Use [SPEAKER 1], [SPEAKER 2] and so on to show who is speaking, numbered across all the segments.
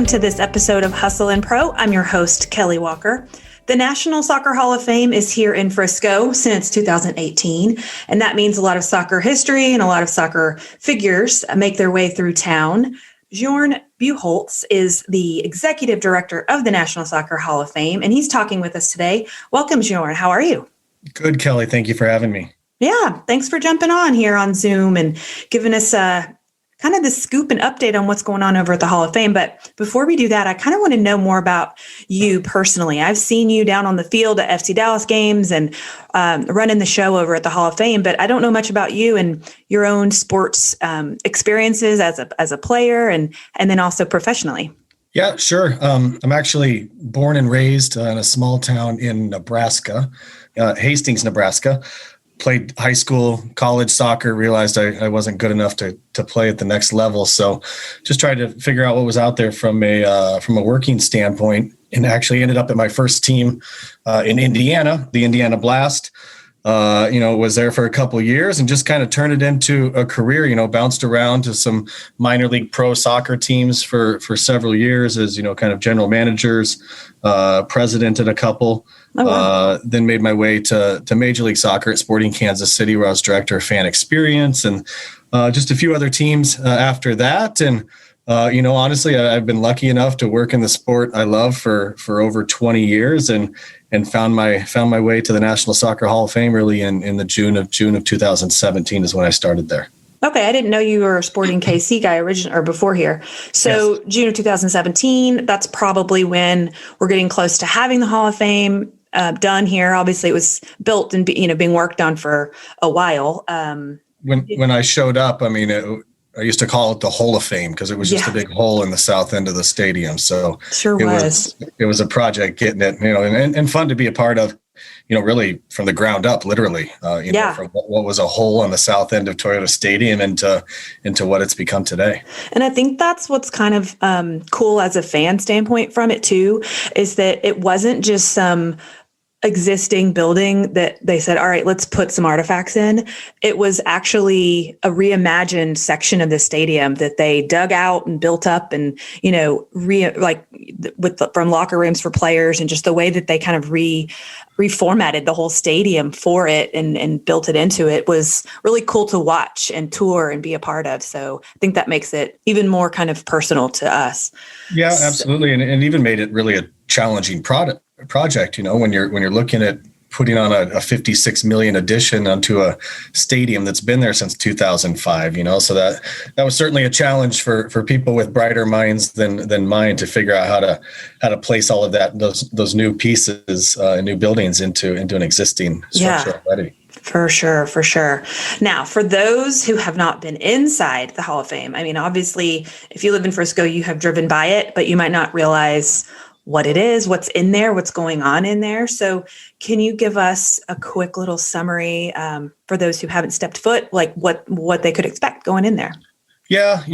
[SPEAKER 1] to this episode of Hustle and Pro. I'm your host, Kelly Walker. The National Soccer Hall of Fame is here in Frisco since 2018, and that means a lot of soccer history and a lot of soccer figures make their way through town. Djorn Buchholz is the executive director of the National Soccer Hall of Fame, and he's talking with us today. Welcome, Djorn. How are you?
[SPEAKER 2] Good, Kelly. Thank you for having me.
[SPEAKER 1] Yeah, thanks for jumping on here on Zoom and giving us kind of the scoop and update on what's going on over at the Hall of Fame. But before we do that, I kind of want to know more about you personally. I've seen you down on the field at FC Dallas games and running the show over at the Hall of Fame, but I don't know much about you and your own sports experiences as a player and then also professionally.
[SPEAKER 2] Yeah, sure. I'm actually born and raised in a small town in Nebraska, Hastings, Nebraska. Played high school, college soccer, realized I wasn't good enough to play at the next level. So just tried to figure out what was out there from a working standpoint, and actually ended up at my first team in Indiana, the Indiana Blast. Was there for a couple of years and just kind of turned it into a career, bounced around to some minor league pro soccer teams for several years as, kind of general managers, president at a couple. Oh, wow. Then made my way to Major League Soccer at Sporting Kansas City, where I was director of fan experience, and just a few other teams after that. And, honestly, I've been lucky enough to work in the sport I love for over 20 years and found my way to the National Soccer Hall of Fame really in the June of 2017 is when I started there.
[SPEAKER 1] Okay, I didn't know you were a Sporting KC guy before here. So yes. June of 2017, that's probably when we're getting close to having the Hall of Fame done here. Obviously, it was built and being worked on for a while.
[SPEAKER 2] When I showed up, I used to call it the Hole of Fame because it was just a big hole in the south end of the stadium. So it was a project getting it, and fun to be a part of, really from the ground up, literally, from what was a hole on the south end of Toyota Stadium into what it's become today. And
[SPEAKER 1] I think that's what's kind of cool as a fan standpoint from it too, is that it wasn't just some existing building that they said, all right, let's put some artifacts in. It was actually a reimagined section of the stadium that they dug out and built up and, from locker rooms for players, and just the way that they kind of reformatted the whole stadium for it and built it into it was really cool to watch and tour and be a part of. So I think that makes it even more kind of personal to us.
[SPEAKER 2] Yeah, absolutely. And even made it really a challenging project, when you're looking at putting on a 56 million addition onto a stadium that's been there since 2005, so that was certainly a challenge for people with brighter minds than mine to figure out how to place all of those new pieces and new buildings into an existing structure already.
[SPEAKER 1] For sure. Now, for those who have not been inside the Hall of Fame, obviously, if you live in Frisco, you have driven by it, but you might not realize what it is, what's in there, what's going on in there. So can you give us a quick little summary for those who haven't stepped foot, like what they could expect going in there?
[SPEAKER 2] Yeah,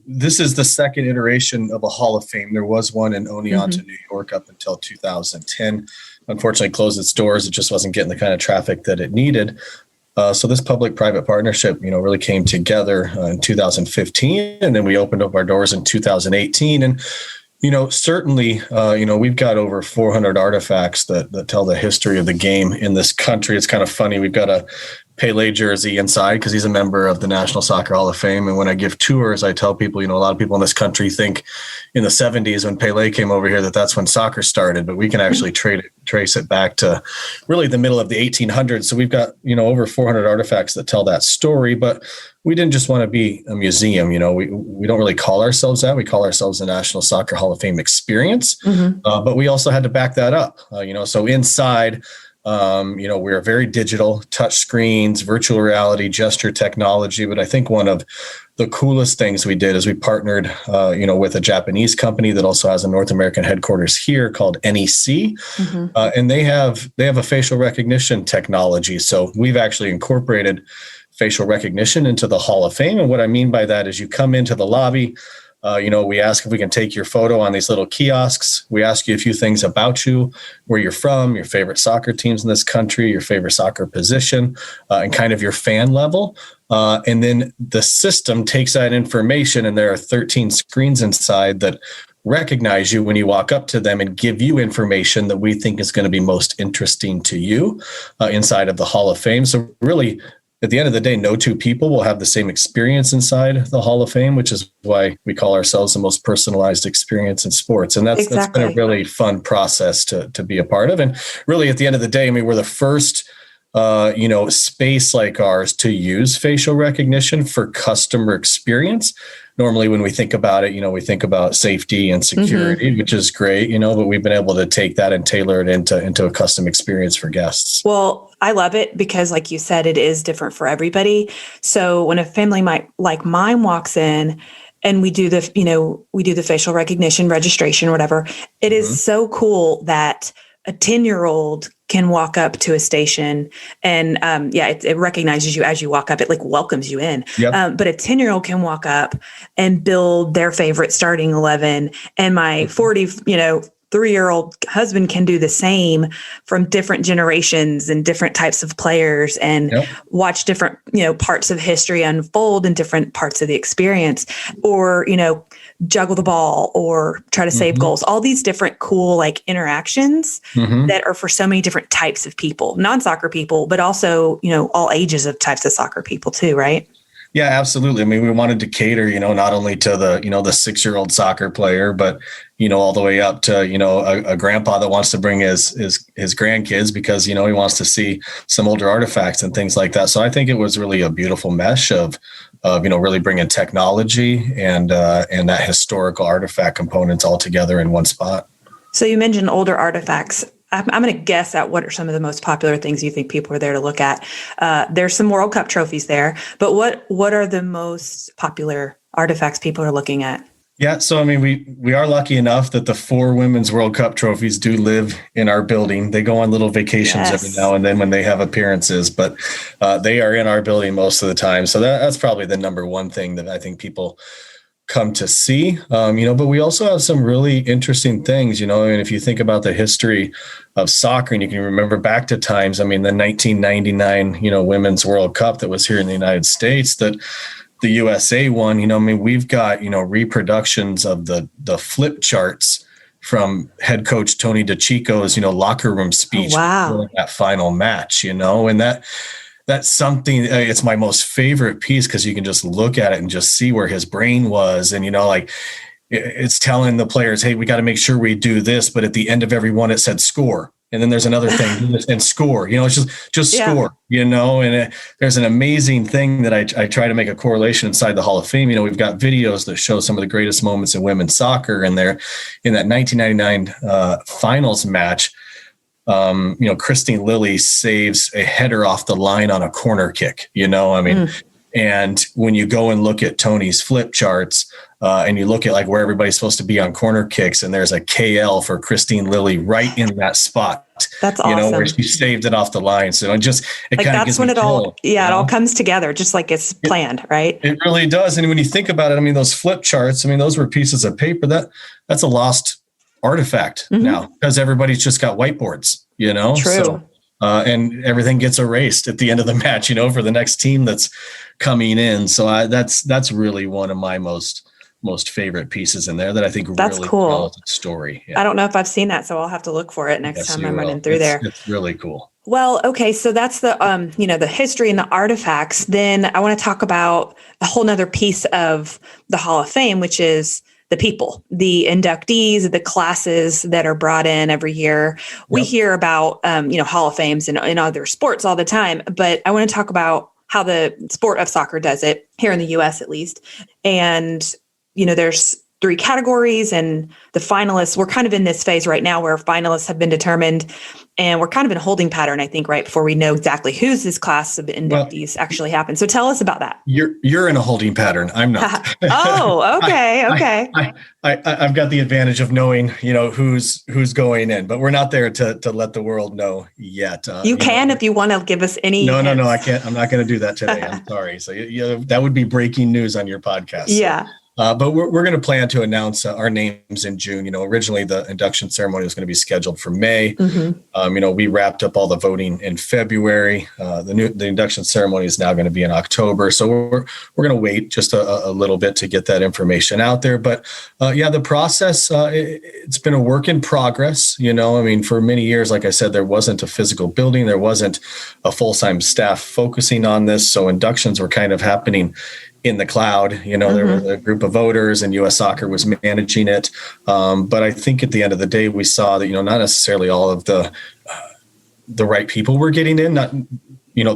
[SPEAKER 2] this is the second iteration of a Hall of Fame. There was one in Oneonta, New York up until 2010. Unfortunately, closed its doors. It just wasn't getting the kind of traffic that it needed. So this public-private partnership, really came together in 2015, and then we opened up our doors in 2018. And certainly, we've got over 400 artifacts that tell the history of the game in this country. It's kind of funny. We've got a Pele jersey inside because he's a member of the National Soccer Hall of Fame. And when I give tours, I tell people, a lot of people in this country think in the 70s when Pele came over here that's when soccer started. But we can actually trace it back to really the middle of the 1800s. So we've got, over 400 artifacts that tell that story. But we didn't just want to be a museum. We don't really call ourselves that. We call ourselves the National Soccer Hall of Fame Experience. But we also had to back that up. So inside, we're very digital, touch screens, virtual reality, gesture technology. But I think one of the coolest things we did is we partnered, with a Japanese company that also has a North American headquarters here called NEC. And they have a facial recognition technology. So we've actually incorporated facial recognition into the Hall of Fame. And what I mean by that is you come into the lobby, we ask if we can take your photo on these little kiosks. We ask you a few things about you, where you're from, your favorite soccer teams in this country, your favorite soccer position, and kind of your fan level. And then the system takes that information, and there are 13 screens inside that recognize you when you walk up to them and give you information that we think is going to be most interesting to you inside of the Hall of Fame. So really, at the end of the day, no two people will have the same experience inside the Hall of Fame, which is why we call ourselves the most personalized experience in sports. And that's been a really fun process to be a part of. And really, at the end of the day, I mean, we're the first space like ours to use facial recognition for customer experience. Normally, when we think about it, we think about safety and security, which is great, but we've been able to take that and tailor it into a custom experience for guests.
[SPEAKER 1] Well, I love it because, like you said, it is different for everybody. So when a family like mine walks in and we do the facial recognition registration or whatever, it is so cool that a 10-year-old can walk up to a station and it recognizes you as you walk up. It like welcomes you in. Yep. But a 10-year-old can walk up and build their favorite starting 11. And my 3-year-old husband can do the same from different generations and different types of players and watch different, parts of history unfold in different parts of the experience, or, juggle the ball or try to save goals, all these different cool like interactions that are for so many different types of people, non-soccer people, but also, all ages of types of soccer people too, right?
[SPEAKER 2] Yeah, absolutely. I mean, we wanted to cater, not only to the 6-year-old soccer player, but, all the way up to, a grandpa that wants to bring his grandkids because, he wants to see some older artifacts and things like that. So I think it was really a beautiful mesh of really bringing technology and that historical artifact components all together in one spot.
[SPEAKER 1] So you mentioned older artifacts. I'm going to guess at what are some of the most popular things you think people are there to look at. There's some World Cup trophies there, but what are the most popular artifacts people are looking at?
[SPEAKER 2] Yeah, so I mean, we are lucky enough that the 4 Women's World Cup trophies do live in our building. They go on little vacations every now and then when they have appearances, but they are in our building most of the time. So that's probably the number one thing that I think people come to see, but we also have some really interesting things, and if you think about the history of soccer and you can remember back to times, I mean, the 1999, Women's World Cup that was here in the United States that the USA won, we've got, reproductions of the flip charts from head coach Tony DeCicco's, locker room speech during that final match, and that's something, it's my most favorite piece because you can just look at it and just see where his brain was. And, it's telling the players, hey, we got to make sure we do this. But at the end of every one, it said score. And then there's another thing and score, it's just score, and there's an amazing thing that I try to make a correlation inside the Hall of Fame. We've got videos that show some of the greatest moments in women's soccer. And they're in that 1999 finals match. Christine Lilly saves a header off the line on a corner kick, and when you go and look at Tony's flip charts and you look at like where everybody's supposed to be on corner kicks, and there's a KL for Christine Lilly right in that spot.
[SPEAKER 1] That's awesome.
[SPEAKER 2] Where she saved it off the line. So it kind of
[SPEAKER 1] that's when it all, it all comes together, just like it's planned, right?
[SPEAKER 2] It really does. And when you think about it, I mean, those flip charts, those were pieces of paper that's a lost artifact now because everybody's just got whiteboards,
[SPEAKER 1] True.
[SPEAKER 2] So, and everything gets erased at the end of the match, for the next team that's coming in. So that's really one of my most favorite pieces in there that I think
[SPEAKER 1] that's
[SPEAKER 2] really
[SPEAKER 1] cool.
[SPEAKER 2] tells the story. Yeah.
[SPEAKER 1] I don't know if I've seen that, so I'll have to look for it next time I'm running through there.
[SPEAKER 2] It's really cool.
[SPEAKER 1] Well, okay. So that's the, the history and the artifacts. Then I want to talk about a whole nother piece of the Hall of Fame, which is the people, the inductees, the classes that are brought in every year. We hear about, Hall of Fames in other sports all the time, but I want to talk about how the sport of soccer does it here in the US at least. And, there's 3 categories and the finalists, we're kind of in this phase right now where finalists have been determined and we're kind of in a holding pattern, I think, right before we know exactly who's this class of inductees actually happen. So tell us about that.
[SPEAKER 2] You're in a holding pattern. I'm not.
[SPEAKER 1] Oh, okay. Okay.
[SPEAKER 2] I've got the advantage of knowing, who's going in, but we're not there to let the world know yet.
[SPEAKER 1] You can if you want to give us any.
[SPEAKER 2] No, I can't. I'm not going to do that today. I'm sorry. So that would be breaking news on your podcast.
[SPEAKER 1] Yeah.
[SPEAKER 2] But we're going to plan to announce our names in June. Originally the induction ceremony was going to be scheduled for May. We wrapped up all the voting in February. The induction ceremony is now going to be in October. So we're going to wait just a little bit to get that information out there. But the process, it's been a work in progress. For many years, like I said, there wasn't a physical building. There wasn't a full-time staff focusing on this. So inductions were kind of happening in the cloud. There was a group of voters and U.S. Soccer was managing it. But I think at the end of the day, we saw that, not necessarily all of the right people were getting in.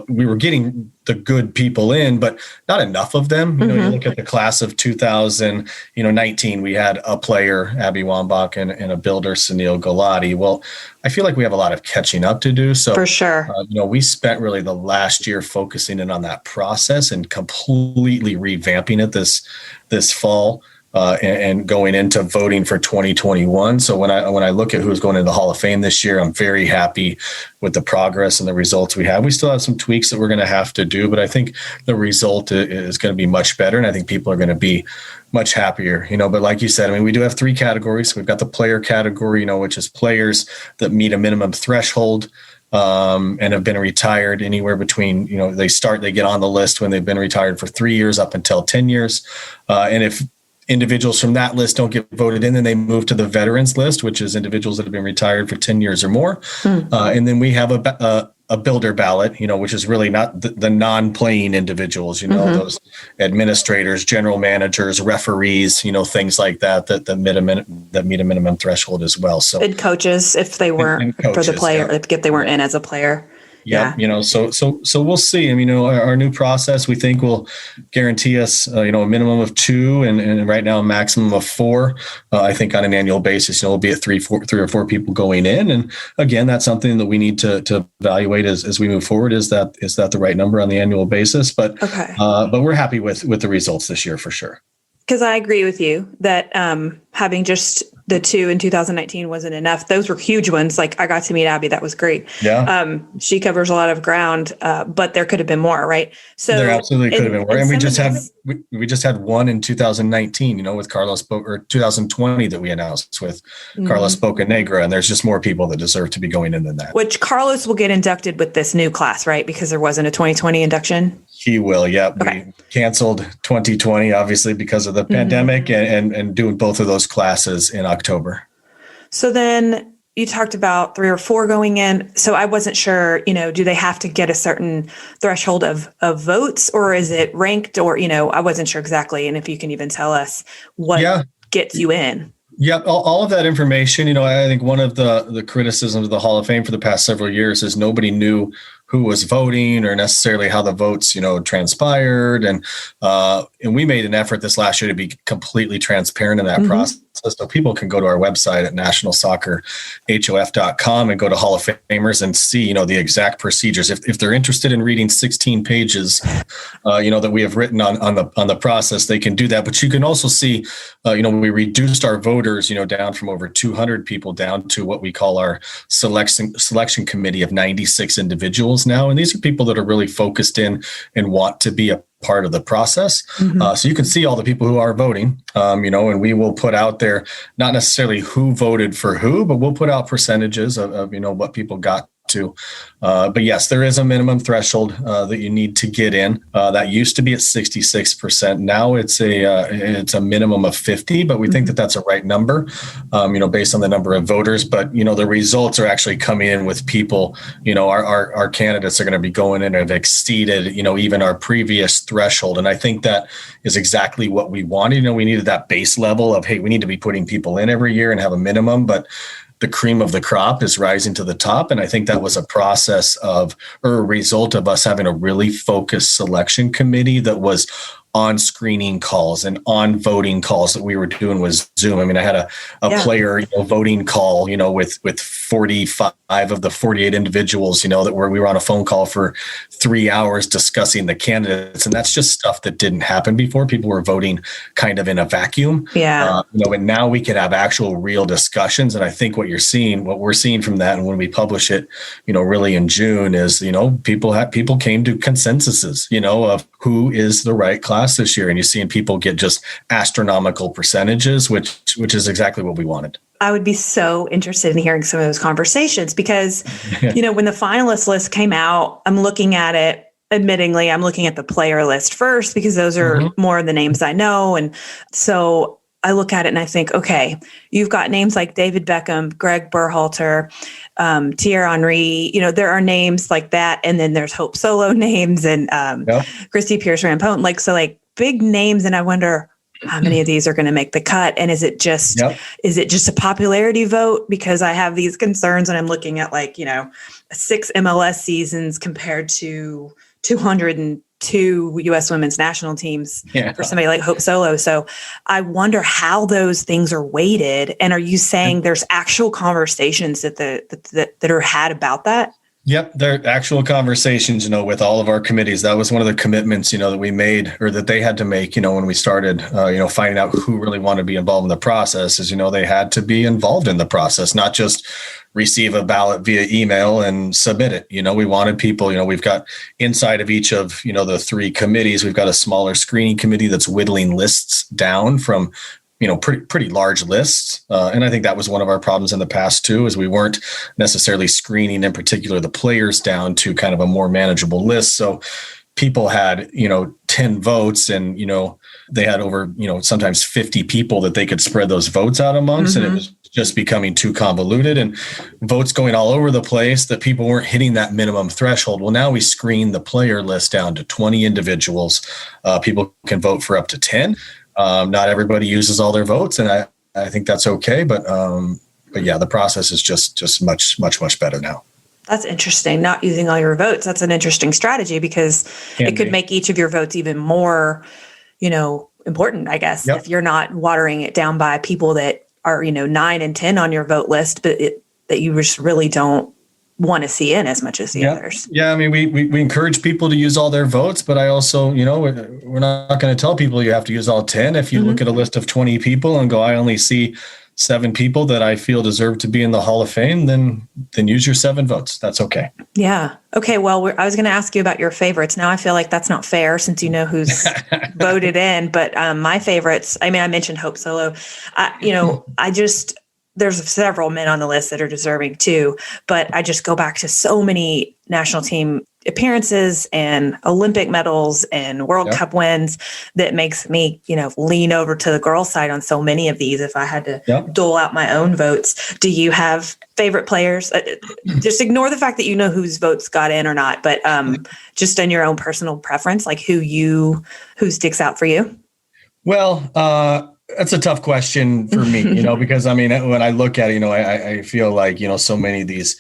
[SPEAKER 2] We were getting the good people in, but not enough of them. You look at the class of 2019, we had a player, Abby Wambach, and a builder, Sunil Gulati. Well, I feel like we have a lot of catching up to do. So
[SPEAKER 1] for sure,
[SPEAKER 2] we spent really the last year focusing in on that process and completely revamping it this fall. And going into voting for 2021. So when I look at who's going into the Hall of Fame this year, I'm very happy with the progress and the results we have. We still have some tweaks that we're going to have to do, but I think the result is going to be much better. And I think people are going to be much happier, but like you said, we do have 3 categories. We've got the player category, which is players that meet a minimum threshold. And have been retired anywhere between, they get on the list when they've been retired for 3 years up until 10 years. And if individuals from that list don't get voted in, then they move to the veterans list, which is individuals that have been retired for 10 years or more. And then we have a builder ballot, which is really not the non-playing individuals, those administrators, general managers, referees, things like that meet a minimum threshold as well. So
[SPEAKER 1] and coaches, if they weren't for the player, if they weren't in as a player.
[SPEAKER 2] Yeah. So we'll see. Our new process, we think, will guarantee us, a minimum of 2 and right now a maximum of 4. I think on an annual basis, we'll be at 3 or 4 people going in. And again, that's something that we need to evaluate as we move forward. Is that the right number on the annual basis? But we're happy with the results this year for sure.
[SPEAKER 1] Because I agree with you that having just the 2 in 2019 wasn't enough. Those were huge ones. Like I got to meet Abby. That was great.
[SPEAKER 2] Yeah.
[SPEAKER 1] She covers a lot of ground, but there could have been more, right? So
[SPEAKER 2] there absolutely could have been more. And we just had one in 2019, with Carlos or 2020 that we announced with Carlos Bocanegra. And there's just more people that deserve to be going in than that. Which
[SPEAKER 1] Carlos will get inducted with this new class, right? Because there wasn't a 2020 induction.
[SPEAKER 2] He will. Yep. Okay. We canceled 2020, obviously, because of the pandemic and doing both of those classes in October.
[SPEAKER 1] So then you talked about 3 or 4 going in. So I wasn't sure, do they have to get a certain threshold of votes, or is it ranked, or, I wasn't sure exactly. And if you can even tell us what gets you in.
[SPEAKER 2] Yep. All of that information, I think one of the criticisms of the Hall of Fame for the past several years is nobody knew who was voting or necessarily how the votes, transpired. And we made an effort this last year to be completely transparent in that process. So people can go to our website at nationalsoccerhof.com and go to Hall of Famers and see, the exact procedures. If they're interested in reading 16 pages, that we have written on the process, they can do that. But you can also see, we reduced our voters, down from over 200 people down to what we call our selection committee of 96 individuals now. And these are people that are really focused in and want to be a part of the process. So you can see all the people who are voting, and we will put out there, not necessarily who voted for who, but we'll put out percentages of what people got to. But yes, there is a minimum threshold that you need to get in. That used to be at 66%. Now it's a minimum of 50, but we think that that's a right number, based on the number of voters. But, the results are actually coming in with people, our candidates are going to be going in and have exceeded, even our previous threshold. And I think that is exactly what we wanted. We needed that base level of, hey, we need to be putting people in every year and have a minimum, but the cream of the crop is rising to the top. And I think that was a process or a result of us having a really focused selection committee that was on screening calls and on voting calls that we were doing with Zoom. I had a player voting call, with 45 of the 48 individuals, that we were on a phone call for 3 hours discussing the candidates. And that's just stuff that didn't happen before. People were voting kind of in a vacuum.
[SPEAKER 1] Yeah.
[SPEAKER 2] And now we can have actual real discussions. And I think what we're seeing from that, and when we publish it, really in June, is, people came to consensuses, of who is the right class this year. And you're seeing people get just astronomical percentages, which is exactly what we wanted.
[SPEAKER 1] I would be so interested in hearing some of those conversations because, when the finalist list came out, I'm looking at it. Admittingly, I'm looking at the player list first because those are more of the names I know. And so I look at it and I think, okay, you've got names like David Beckham, Greg Berhalter, Thierry Henry, there are names like that. And then there's Hope Solo names and Christie Pearce Rampone, like big names. And I wonder how many of these are going to make the cut. And is it just a popularity vote? Because I have these concerns and I'm looking at 6 MLS seasons compared to 202 U.S. women's national teams for somebody like Hope Solo. So I wonder how those things are weighted. And are you saying there's actual conversations that are had about that?
[SPEAKER 2] Yep. There are actual conversations, with all of our committees. That was one of the commitments, that we made or that they had to make, when we started, finding out who really wanted to be involved in the process is, they had to be involved in the process, not just receive a ballot via email and submit it. We wanted people, we've got inside of each of, the 3 committees, we've got a smaller screening committee that's whittling lists down from pretty large lists. And I think that was one of our problems in the past too, is we weren't necessarily screening in particular the players down to kind of a more manageable list. So people had, 10 votes and, they had over, sometimes 50 people that they could spread those votes out amongst. And it was just becoming too convoluted and votes going all over the place that people weren't hitting that minimum threshold. Well, now we screen the player list down to 20 individuals. People can vote for up to 10. Not everybody uses all their votes, and I think that's okay. But yeah, the process is just much better now.
[SPEAKER 1] That's interesting. Not using all your votes. That's an interesting strategy because it could make each of your votes even more, important, I guess, if you're not watering it down by people that are, 9 and 10 on your vote list, but that you just really don't want to see in as much as the others. Yeah.
[SPEAKER 2] I mean, we encourage people to use all their votes, but I also, we're not going to tell people you have to use all 10. If you look at a list of 20 people and go, I only see 7 people that I feel deserve to be in the Hall of Fame, then use your 7 votes. That's okay.
[SPEAKER 1] Yeah. Okay. Well, I was going to ask you about your favorites. Now I feel like that's not fair since you know who's voted in, but my favorites, I mentioned Hope Solo. There's several men on the list that are deserving too, but I just go back to so many national team appearances and Olympic medals and World Cup wins that makes me, lean over to the girls' side on so many of these if I had to dole out my own votes. Do you have favorite players? Just ignore the fact that you know whose votes got in or not, but just on your own personal preference, like who sticks out for you?
[SPEAKER 2] Well, that's a tough question for me, because when I look at it, I feel like, so many of these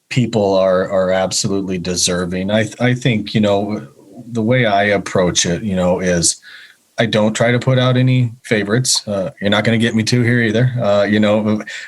[SPEAKER 2] people are absolutely deserving. I think, the way I approach it, is I don't try to put out any favorites. You're not going to get me to here either.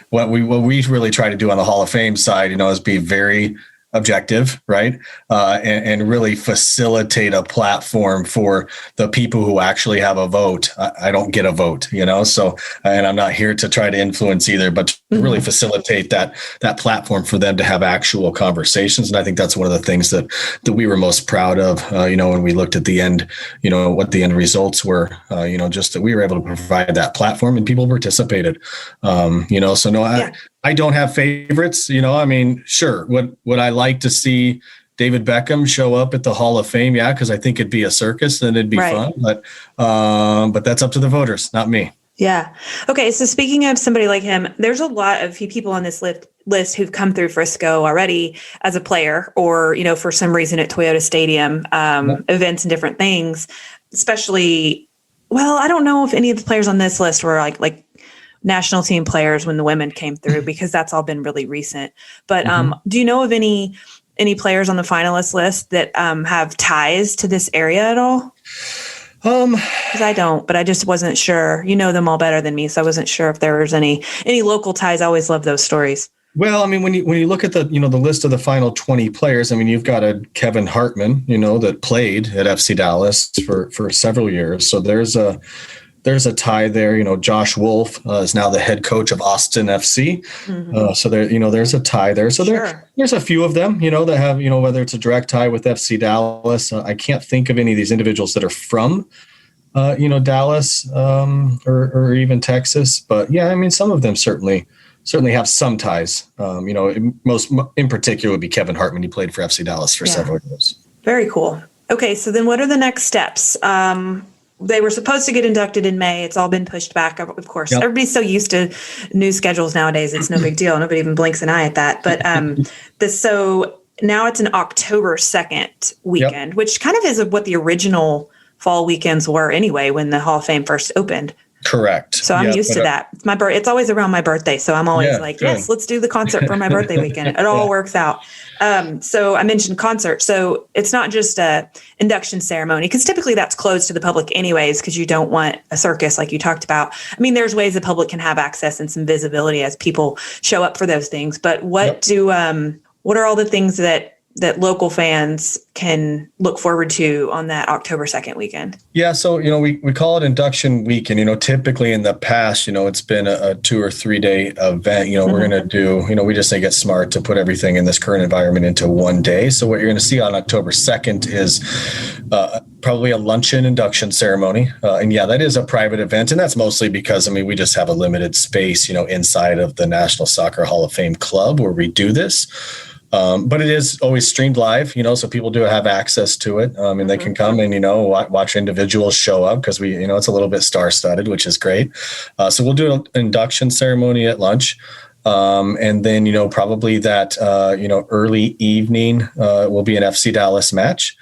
[SPEAKER 2] What we really try to do on the Hall of Fame side, is be very objective, right? And really facilitate a platform for the people who actually have a vote. I don't get a vote, so, and I'm not here to try to influence either, but to really facilitate that platform for them to have actual conversations. And I think that's one of the things that we were most proud of, when we looked at the end, what the end results were, just that we were able to provide that platform and people participated, so no, I don't have favorites, sure. Would I like to see David Beckham show up at the Hall of Fame? Yeah, because I think it'd be a circus and it'd be fun. But that's up to the voters, not me.
[SPEAKER 1] Yeah. Okay. So speaking of somebody like him, there's a lot of people on this list who've come through Frisco already as a player or, for some reason at Toyota Stadium, events and different things, especially, well, I don't know if any of the players on this list were like national team players when the women came through because that's all been really recent. But do you know of any players on the finalist list that have ties to this area at all? Because I don't, but I just wasn't sure. You know them all better than me, so I wasn't sure if there was any local ties. I always love those stories.
[SPEAKER 2] Well, when you look at the the list of the final 20 players, you've got a Kevin Hartman, that played at FC Dallas for several years. So there's there's a tie there. Josh Wolf is now the head coach of Austin FC. So there's a tie there. So there's a few of them, that have, whether it's a direct tie with FC Dallas. I can't think of any of these individuals that are from, Dallas or even Texas. But yeah, I mean, some of them certainly have some ties. Most in particular would be Kevin Hartman. He played for FC Dallas for several years.
[SPEAKER 1] Very cool. Okay, so then what are the next steps? They were supposed to get inducted in May. It's all been pushed back, of course. Yep. Everybody's so used to new schedules nowadays. It's no big deal. Nobody even blinks an eye at that. But so now it's an October 2nd weekend, which kind of is what the original fall weekends were anyway when the Hall of Fame first opened.
[SPEAKER 2] Correct.
[SPEAKER 1] So I'm used to that. It's it's always around my birthday. So I'm always yes, let's do the concert for my birthday weekend. It all works out. So I mentioned concert. So it's not just a induction ceremony, because typically that's closed to the public anyways, because you don't want a circus like you talked about. I mean, there's ways the public can have access and some visibility as people show up for those things. But what are all the things that local fans can look forward to on that October 2nd weekend? Yeah.
[SPEAKER 2] So, we call it induction week. And, typically in the past, it's been a 2 or 3 day event. We're going to do, we just think it's smart to put everything in this current environment into one day. So what you're going to see on October 2nd is probably a luncheon induction ceremony. And that is a private event. And that's mostly because, we just have a limited space, inside of the National Soccer Hall of Fame Club where we do this. But it is always streamed live, so people do have access to it. And they can come and, watch individuals show up because it's a little bit star-studded, which is great. So we'll do an induction ceremony at lunch. And then, probably that, early evening will be an FC Dallas match.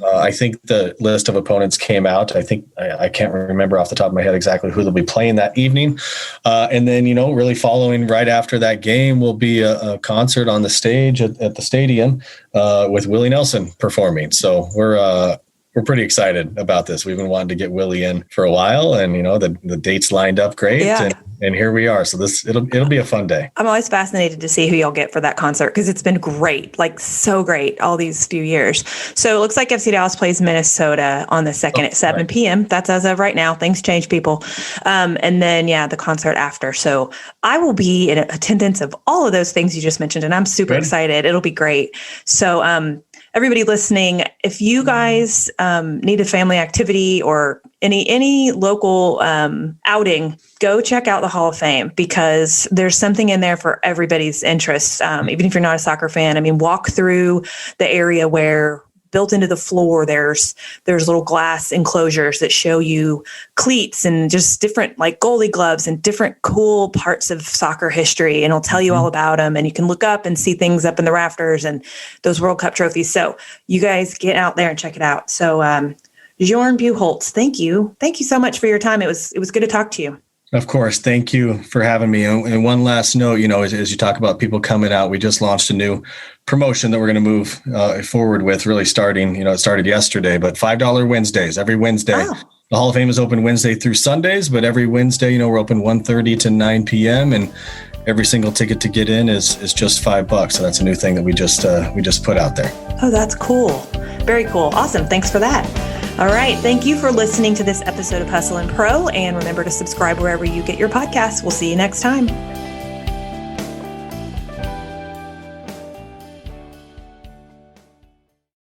[SPEAKER 2] I think the list of opponents came out. I think I can't remember off the top of my head exactly who they'll be playing that evening. And then, really following right after that game will be a concert on the stage at the stadium with Willie Nelson performing. So we're pretty excited about this. We've been wanting to get Willie in for a while, and the dates lined up great, and here we are. So it'll be a fun day.
[SPEAKER 1] I'm always fascinated to see who y'all get for that concert, because it's been great, like so great all these few years. So it looks like FC Dallas plays Minnesota on the 2nd at 7 p.m. That's as of right now. Things change, people. And then the concert after. So I will be in attendance of all of those things you just mentioned, and I'm super excited. It'll be great. So everybody listening, if you guys need a family activity or any local outing, go check out the Hall of Fame, because there's something in there for everybody's interests. Even if you're not a soccer fan, walk through the area where built into the floor, there's little glass enclosures that show you cleats and just different like goalie gloves and different cool parts of soccer history. And it'll tell you all about them. And you can look up and see things up in the rafters and those World Cup trophies. So you guys get out there and check it out. So Djorn Buchholz, thank you. Thank you so much for your time. It was good to talk to you.
[SPEAKER 2] Of course. Thank you for having me. And one last note, as you talk about people coming out, we just launched a new promotion that we're going to move forward with, really starting, it started yesterday, but $5 Wednesdays, every Wednesday. Oh. The Hall of Fame is open Wednesday through Sundays, but every Wednesday, we're open 1:30 to 9 p.m. and every single ticket to get in is just $5. So that's a new thing that we just put out there.
[SPEAKER 1] Oh, that's cool. Very cool. Awesome. Thanks for that. All right. Thank you for listening to this episode of Hustle and Pro. And remember to subscribe wherever you get your podcasts. We'll see you next time.